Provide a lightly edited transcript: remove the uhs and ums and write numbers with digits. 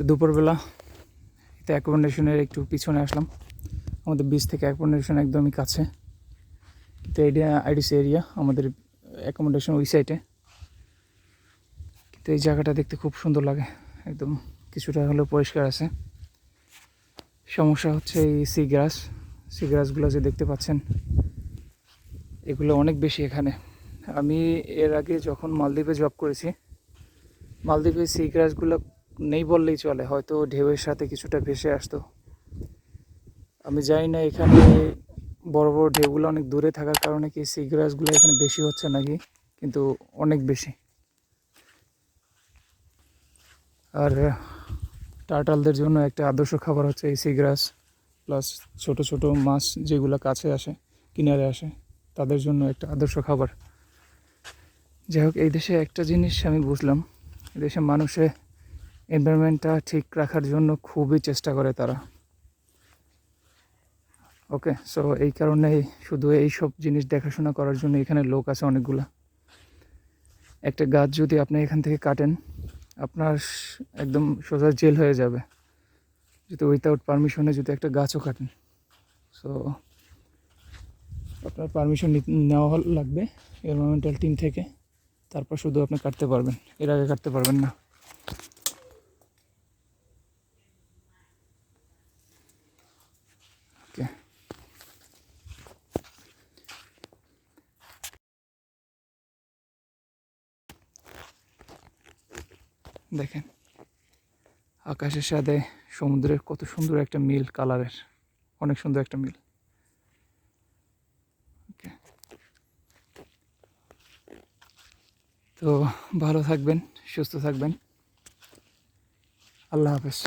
দুপুরবেলা এতে অ্যাকোমোডেশনের একটু পিছনে আসলাম। আমাদের বিচ থেকে অ্যাকোমোডেশন একদমই কাছে, তো এটা আইডিসি এরিয়া, আমাদের অ্যাকোমোডেশন ওই সাইডে। কিন্তু এই জায়গাটা দেখতে খুব সুন্দর লাগে, একদম কিছুটা হলেও পরিষ্কার আছে। সমস্যা হচ্ছে এই সি গ্রাসগুলো যে দেখতে পাচ্ছেন, এগুলো অনেক বেশি এখানে। আমি এর আগে যখন মালদ্বীপে জব করেছি, মালদ্বীপে সি গ্রাসগুলো নেই বললেই চলে, হয়তো ঢেউয়ের সাথে কিছুটা ভেসে আসতো। আমি জানি না এখানে বড় বড় ঢেউগুলো অনেক দূরে থাকার কারণে কি সি গ্রাসগুলো এখানে বেশি হচ্ছে নাকি, কিন্তু অনেক বেশি। আর টার্টালদের জন্য একটা আদর্শ খাবার হচ্ছে এই সি গ্রাস, প্লাস ছোট ছোট মাছ যেগুলো কাছে আসে, কিনারে আসে, তাদের জন্য একটা আদর্শ খাবার। যাই হোক, এই দেশে একটা জিনিস আমি বুঝলাম, এই দেশে মানুষে এনভায়রনমেন্টটা ঠিক রাখার জন্য খুবই চেষ্টা করে তারা। ওকে, সো এই কারণেই শুধু এই সব জিনিস দেখাশোনা করার জন্য এখানে লোক আছে অনেকগুলা। একটা গাছ যদি আপনি এখান থেকে কাটেন, আপনার একদম সোজা জেল হয়ে যাবে যদি উইথাউট পারমিশনে যদি একটা গাছও কাটেন। সো আপনার পারমিশন নেওয়া লাগবে এনভায়রনমেন্টাল টিম থেকে, তারপর শুধু আপনি কাটতে পারবেন, এর আগে কাটতে পারবেন না। ওকে, দেখেন আকাশের সাথে সমুদ্রের কত সুন্দর একটা মিল কালারের, অনেক সুন্দর একটা মিল। ওকে, তো ভালো থাকবেন, সুস্থ থাকবেন, আল্লাহ হাফেজ।